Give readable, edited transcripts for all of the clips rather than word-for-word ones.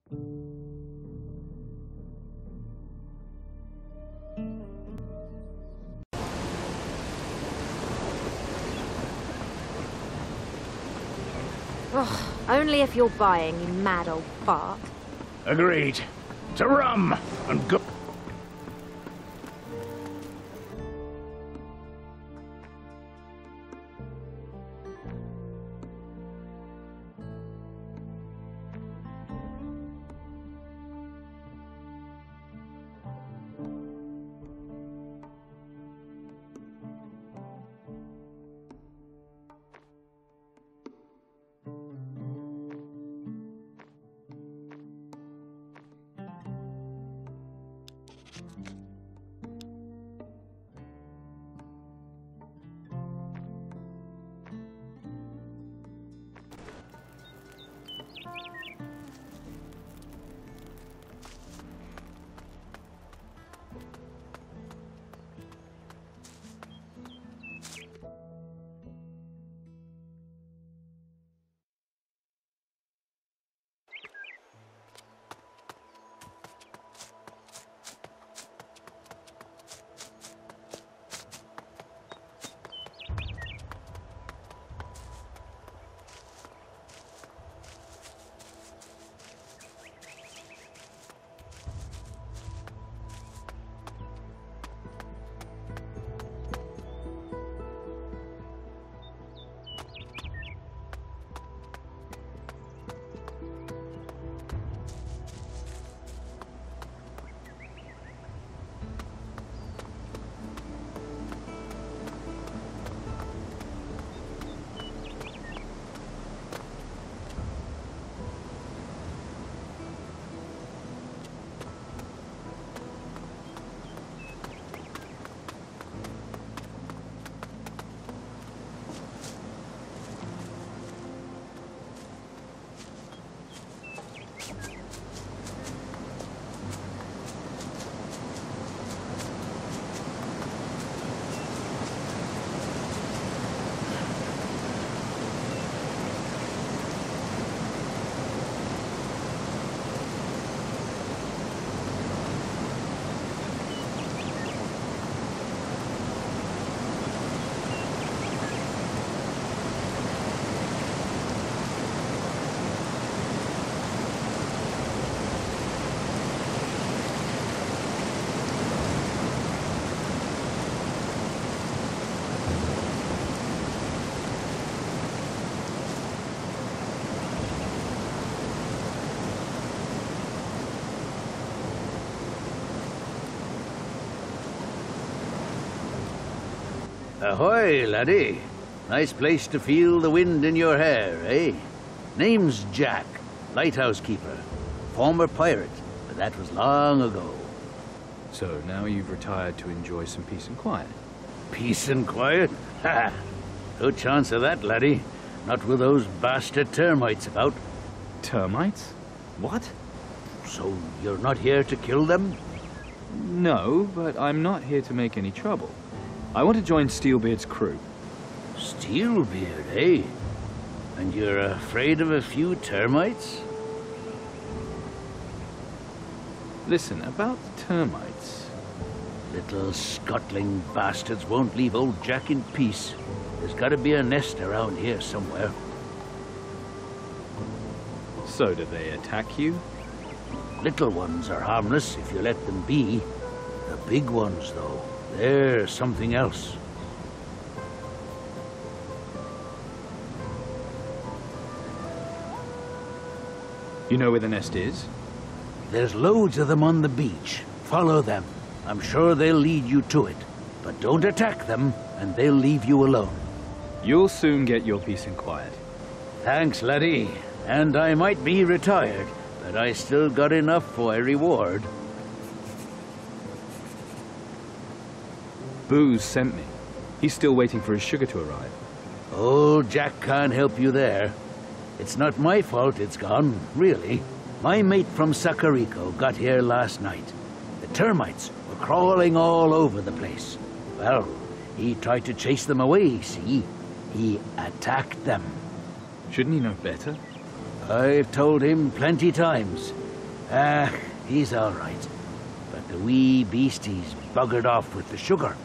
Ugh, only if you're buying, you mad old fart. Agreed. To rum and go. Ahoy, laddie. Nice place to feel the wind in your hair, eh? Name's Jack, lighthouse keeper. Former pirate, but that was long ago. So now you've retired to enjoy some peace and quiet? Peace and quiet? Ha! No chance of that, laddie. Not with those bastard termites about. Termites? What? So you're not here to kill them? No, but I'm not here to make any trouble. I want to join Steelbeard's crew. Steelbeard, eh? And you're afraid of a few termites? Listen, about the termites... Little scuttling bastards won't leave old Jack in peace. There's got to be a nest around here somewhere. So do they attack you? Little ones are harmless if you let them be. The big ones, though, they're something else. You know where the nest is? There's loads of them on the beach. Follow them. I'm sure they'll lead you to it. But don't attack them, and they'll leave you alone. You'll soon get your peace and quiet. Thanks, laddie. And I might be retired, but I still got enough for a reward. Booze sent me. He's still waiting for his sugar to arrive. Oh, Jack can't help you there. It's not my fault it's gone, really. My mate from Sakariko got here last night. The termites were crawling all over the place. Well, he tried to chase them away, see? He attacked them. Shouldn't he know better? I've told him plenty times. Ah, he's all right. But the wee beastie's buggered off with the sugar.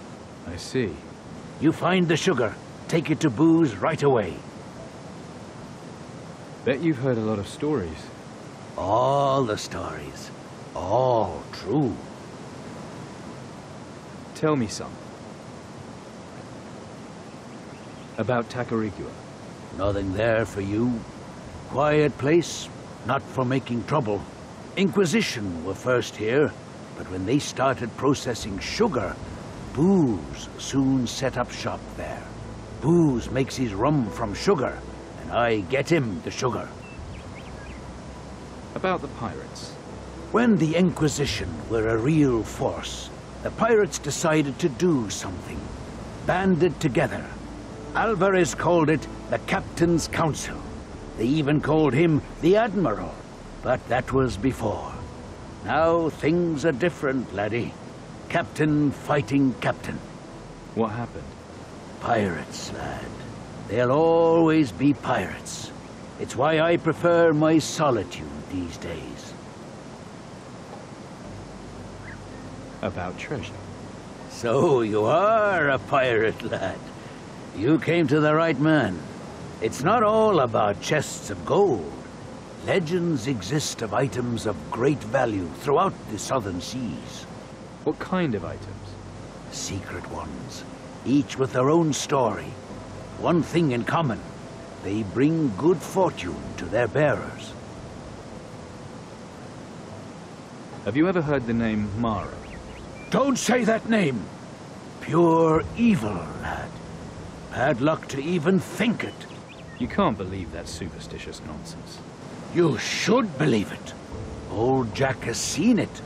I see. You find the sugar. Take it to Booze right away. Bet you've heard a lot of stories. All the stories. All true. Tell me some. About Takarigua. Nothing there for you. Quiet place, not for making trouble. Inquisition were first here, but when they started processing sugar, Booze soon set up shop there. Booze makes his rum from sugar, and I get him the sugar. About the pirates. When the Inquisition were a real force, the pirates decided to do something. Banded together. Alvarez called it the Captain's Council. They even called him the Admiral. But that was before. Now things are different, laddie. Captain fighting captain. What happened? Pirates, lad. They'll always be pirates. It's why I prefer my solitude these days. About treasure. So you are a pirate, lad. You came to the right man. It's not all about chests of gold. Legends exist of items of great value throughout the southern seas. What kind of items? Secret ones, each with their own story. One thing in common, they bring good fortune to their bearers. Have you ever heard the name Mara? Don't say that name! Pure evil, lad. Bad luck to even think it. You can't believe that superstitious nonsense. You should believe it. Old Jack has seen it.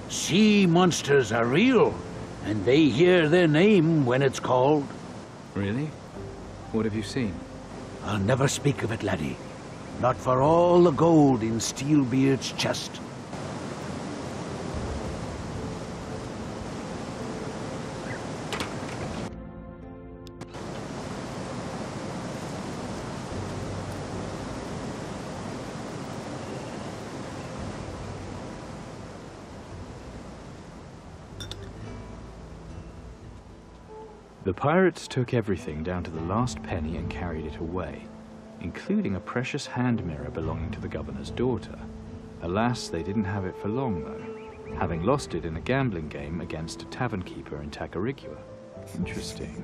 Sea monsters are real, and they hear their name when it's called. Really? What have you seen? I'll never speak of it, laddie. Not for all the gold in Steelbeard's chest. The pirates took everything down to the last penny and carried it away, including a precious hand mirror belonging to the governor's daughter. Alas, they didn't have it for long, though, having lost it in a gambling game against a tavern keeper in Takarigua. Interesting.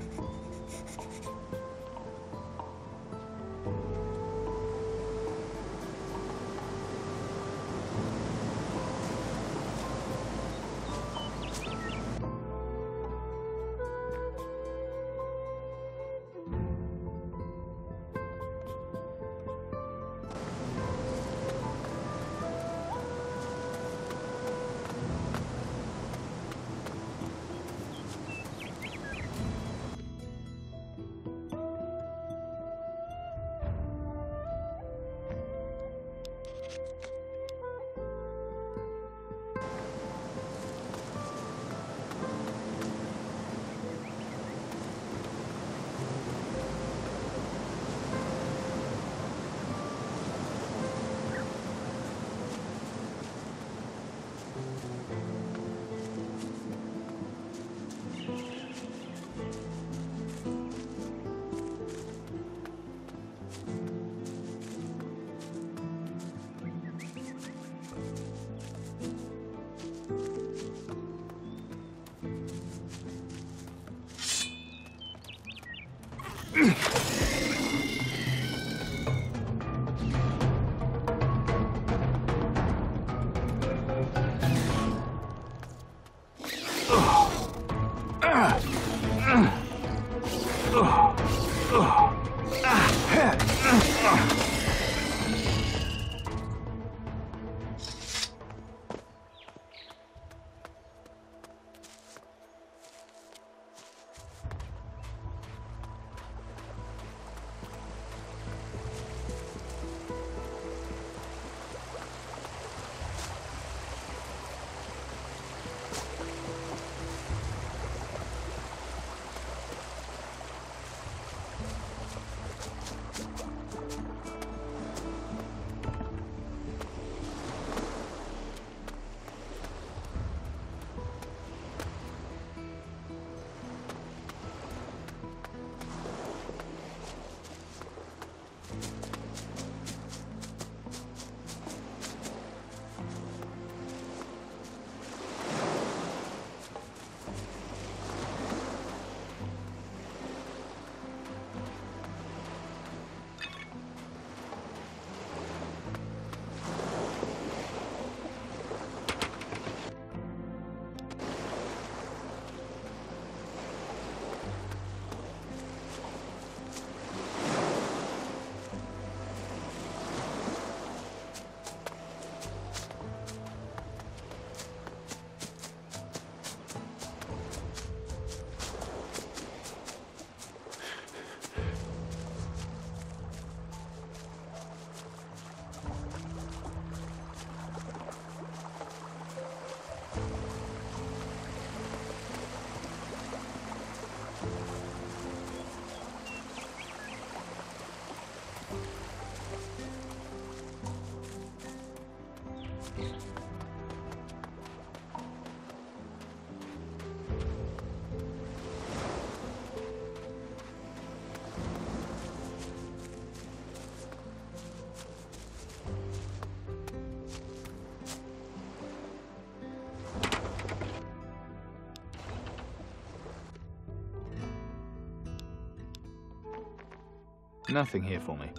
Nothing here for me.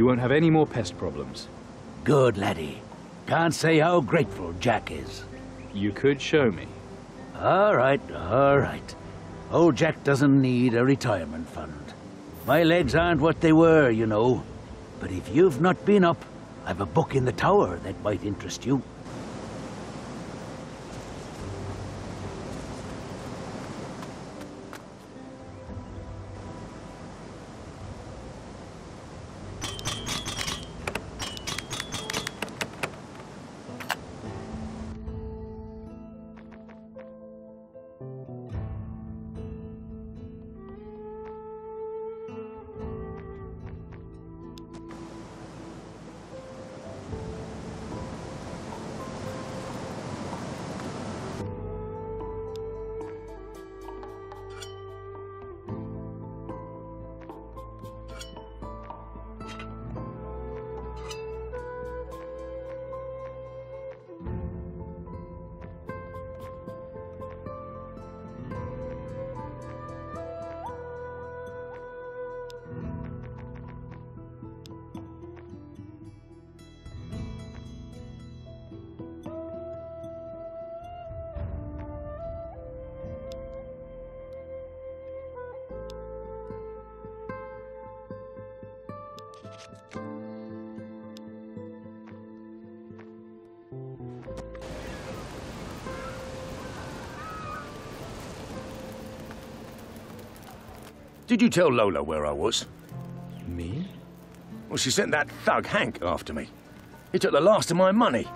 You won't have any more pest problems. Good, laddie. Can't say how grateful Jack is. You could show me. All right, all right. Old Jack doesn't need a retirement fund. My legs aren't what they were, you know. But if you've not been up, I've a book in the tower that might interest you. Did you tell Lola where I was? Me? Well, she sent that thug Hank after me. He took the last of my money.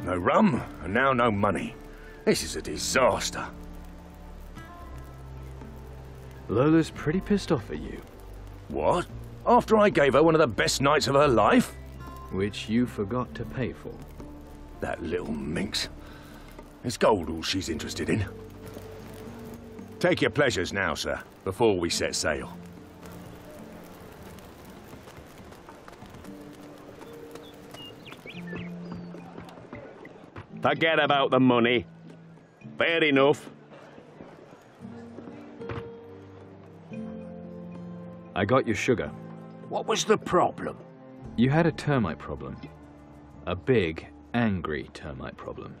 No rum, and now no money. This is a disaster. Lola's pretty pissed off at you. What? After I gave her one of the best nights of her life? Which you forgot to pay for. That little minx. It's gold all she's interested in. Take your pleasures now, sir, before we set sail. Forget about the money. Fair enough. I got your sugar. What was the problem? You had a termite problem. A big, angry termite problem.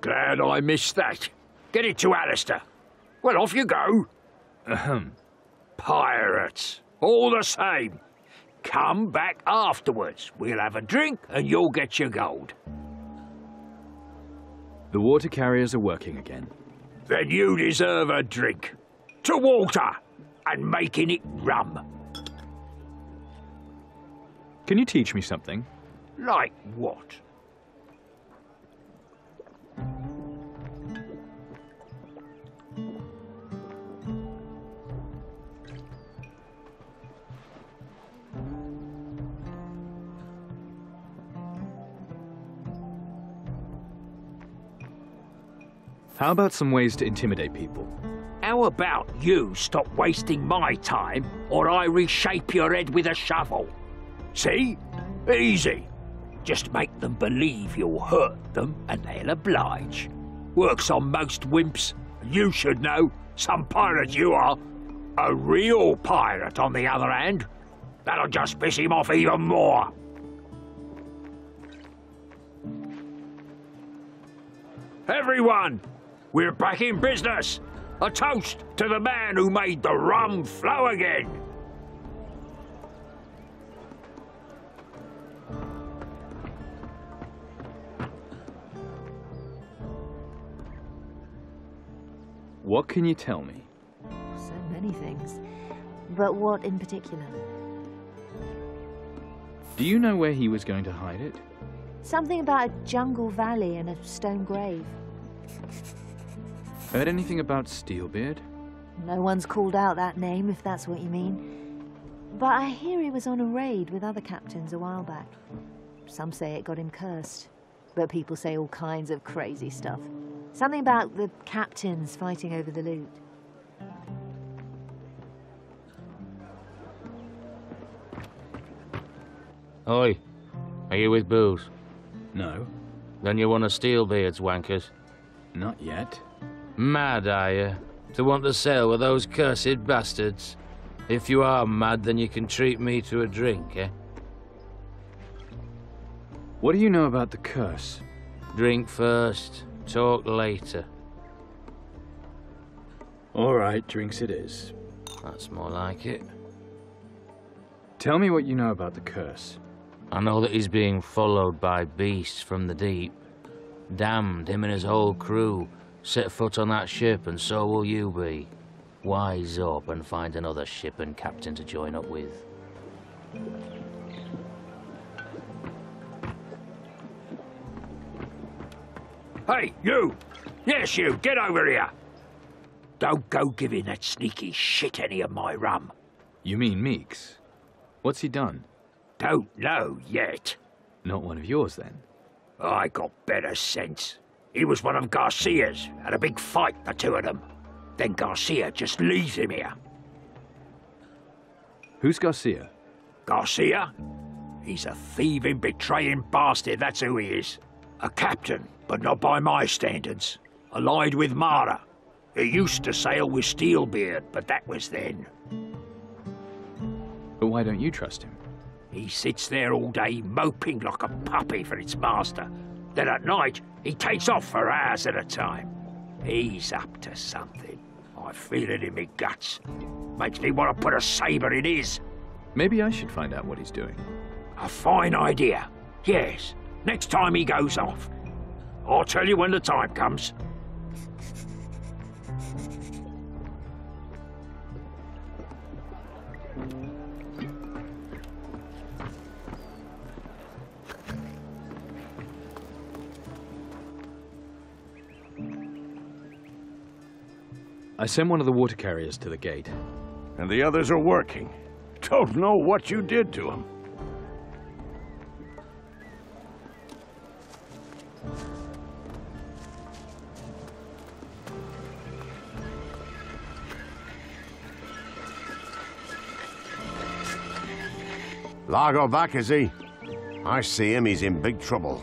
Glad I missed that. Get it to Alistair. Well, off you go. Ahem. Pirates. All the same. Come back afterwards. We'll have a drink and you'll get your gold. The water carriers are working again. Then you deserve a drink. To water. And making it rum. Can you teach me something? Like what? How about some ways to intimidate people? How about you stop wasting my time, or I reshape your head with a shovel? See? Easy. Just make them believe you'll hurt them, and they'll oblige. Works on most wimps. You should know. Some pirate you are. A real pirate, on the other hand. That'll just piss him off even more. Everyone! We're back in business! A toast to the man who made the rum flow again! What can you tell me? So many things. But what in particular? Do you know where he was going to hide it? Something about a jungle valley and a stone grave. Heard anything about Steelbeard? No one's called out that name, if that's what you mean. But I hear he was on a raid with other captains a while back. Some say it got him cursed, but people say all kinds of crazy stuff. Something about the captains fighting over the loot. Oi, are you with booze? No, Then you want to Steelbeard's wankers? not yet. Mad, are you? To want to sail with those cursed bastards? If you are mad, then you can treat me to a drink, eh? What do you know about the curse? Drink first, talk later. All right, drinks it is. That's more like it. Tell me what you know about the curse. I know that he's being followed by beasts from the deep. Damned, him and his whole crew. Set foot on that ship and so will you be. Wise up and find another ship and captain to join up with. Hey, you! Yes, you! Get over here! Don't go giving that sneaky shit any of my rum. You mean Meeks? What's he done? Don't know yet. Not one of yours, then? I got better sense. He was one of Garcia's. Had a big fight, the two of them. Then Garcia just leaves him here. Who's Garcia? Garcia? He's a thieving, betraying bastard, that's who he is. A captain, but not by my standards. Allied with Mara. He used to sail with Steelbeard, but that was then. But why don't you trust him? He sits there all day moping like a puppy for its master. Then at night, he takes off for hours at a time. He's up to something. I feel it in me guts. Makes me want to put a sabre in his. Maybe I should find out what he's doing. A fine idea. Yes, next time he goes off. I'll tell you when the time comes. I sent one of the water carriers to the gate. And the others are working. Don't know what you did to them. Largo back, is he? I see him, he's in big trouble.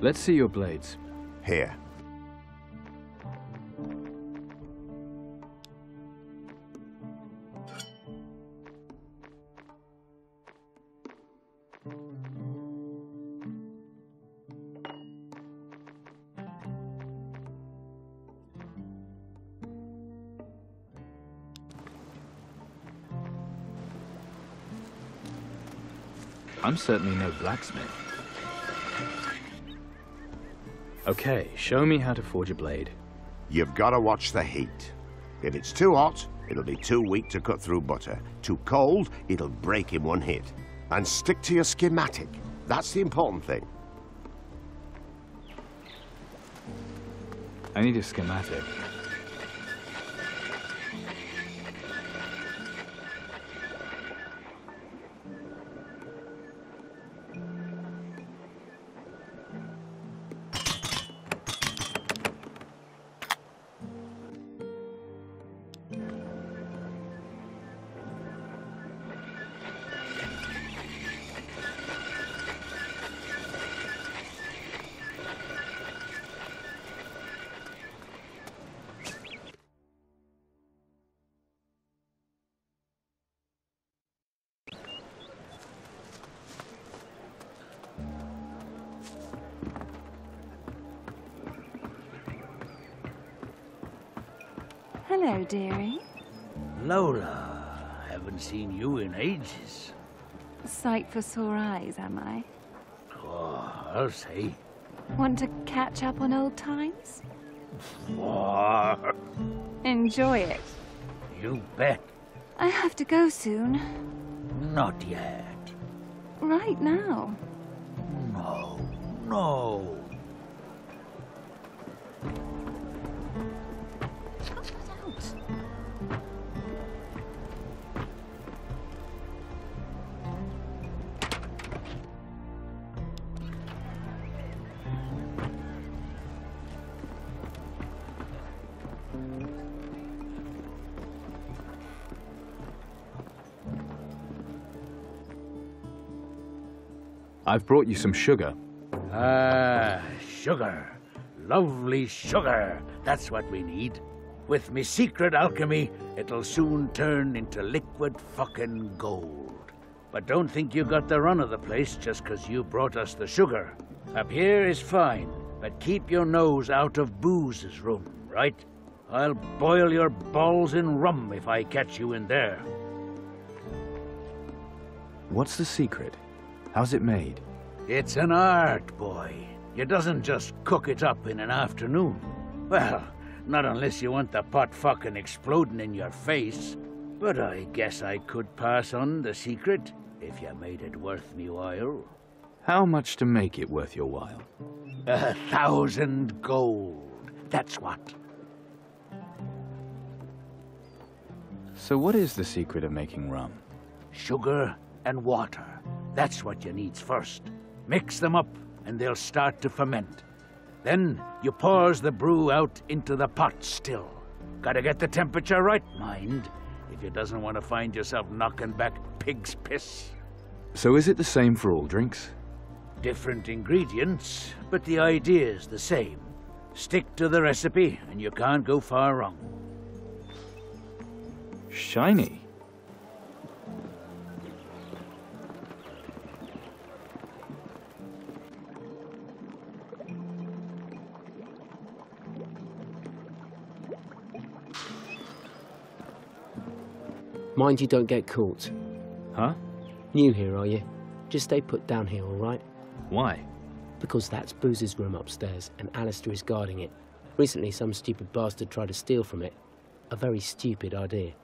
Let's see your blades. Here. I'm certainly no blacksmith. Okay, show me how to forge a blade. You've got to watch the heat. If it's too hot, it'll be too weak to cut through butter. Too cold, it'll break in one hit. And stick to your schematic. That's the important thing. I need a schematic. Hello, dearie. Lola, haven't seen you in ages. Sight for sore eyes, am I? Oh, I'll say. Want to catch up on old times? What? Enjoy it. You bet. I have to go soon. Not yet. Right now. No, no. I've brought you some sugar. Ah, sugar. Lovely sugar. That's what we need. With me secret alchemy, it'll soon turn into liquid fucking gold. But don't think you got the run of the place just 'cause you brought us the sugar. Up here is fine, but keep your nose out of Booze's room, right? I'll boil your balls in rum if I catch you in there. What's the secret? How's it made? It's an art, boy. You doesn't just cook it up in an afternoon. Well, not unless you want the pot fucking exploding in your face. But I guess I could pass on the secret if you made it worth me while. How much to make it worth your while? 1,000 gold. That's what. So what is the secret of making rum? Sugar and water. That's what you needs first. Mix them up and they'll start to ferment. Then you pours the brew out into the pot still. Gotta get the temperature right, mind, if you doesn't want to find yourself knocking back pig's piss. So is it the same for all drinks? Different ingredients, but the idea's the same. Stick to the recipe and you can't go far wrong. Shiny. Mind you don't get caught. Huh? New here, are you? Just stay put down here, all right? Why? Because that's Booze's room upstairs, and Alistair is guarding it. Recently, some stupid bastard tried to steal from it. A very stupid idea.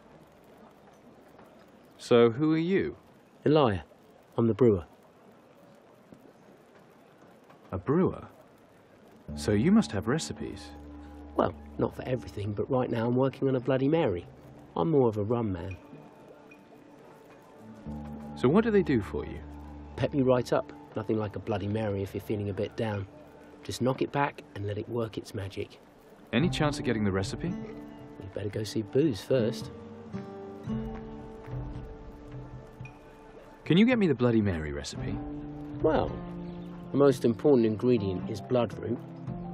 So who are you? Elia. I'm the brewer. A brewer? So you must have recipes. Well, not for everything, but right now I'm working on a Bloody Mary. I'm more of a rum man. So what do they do for you? Pep you right up. Nothing like a Bloody Mary if you're feeling a bit down. Just knock it back and let it work its magic. Any chance of getting the recipe? You better go see Booze first. Can you get me the Bloody Mary recipe? Well, the most important ingredient is bloodroot.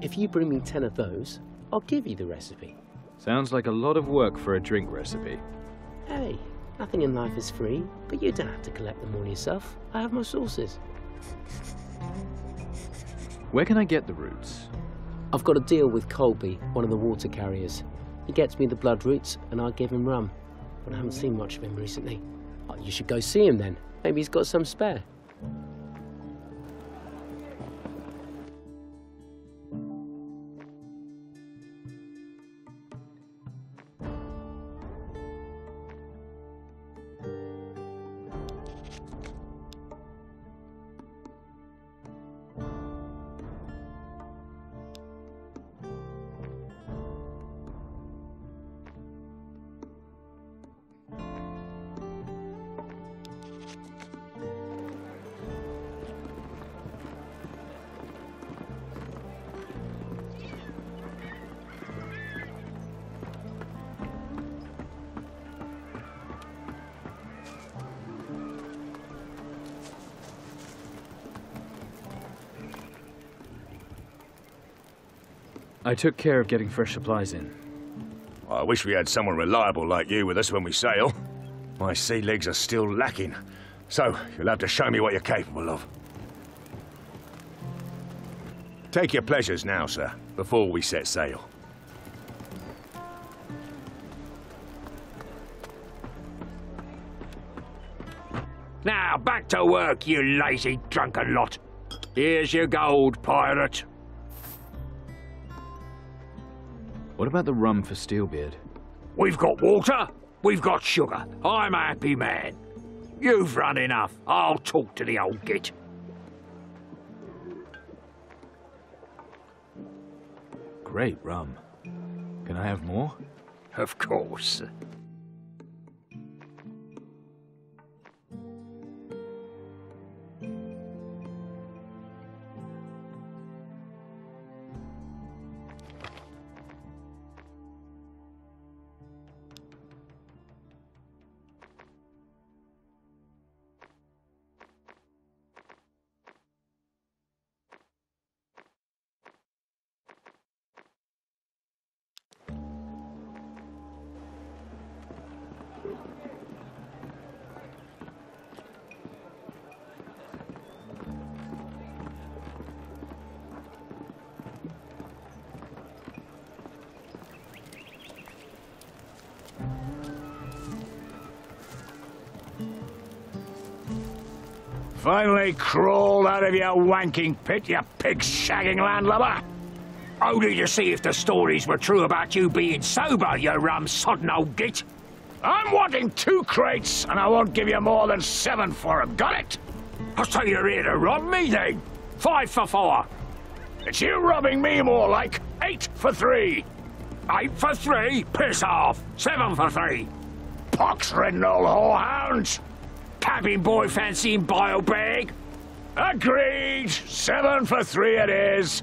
If you bring me 10 of those, I'll give you the recipe. Sounds like a lot of work for a drink recipe. Hey, nothing in life is free, but you don't have to collect them all yourself. I have my sources. Where can I get the roots? I've got a deal with Colby, one of the water carriers. He gets me the bloodroots and I give him rum. But I haven't seen much of him recently. Oh, you should go see him then. Maybe he's got some spare. I took care of getting fresh supplies in. I wish we had someone reliable like you with us when we sail. My sea legs are still lacking, so you'll have to show me what you're capable of. Take your pleasures now, sir, before we set sail. Now, back to work, you lazy drunken lot. Here's your gold, pirate. What about the rum for Steelbeard? We've got water, we've got sugar. I'm a happy man. You've run enough. I'll talk to the old git. Great rum. Can I have more? Of course. Finally crawled out of your wanking pit, you pig-shagging landlubber. Only to see if the stories were true about you being sober, you rum-sodden old git. I'm wanting 2 crates, and I won't give you more than 7 for 'em. Got it? I'll say you're here to rob me, then. 5 for 4. It's you robbing me more like. 8 for 3. 8 for 3? Piss off. 7 for 3. Pox-ridden old whorehounds. Cabin boy fancying bio bag. Agreed. 7 for 3 it is.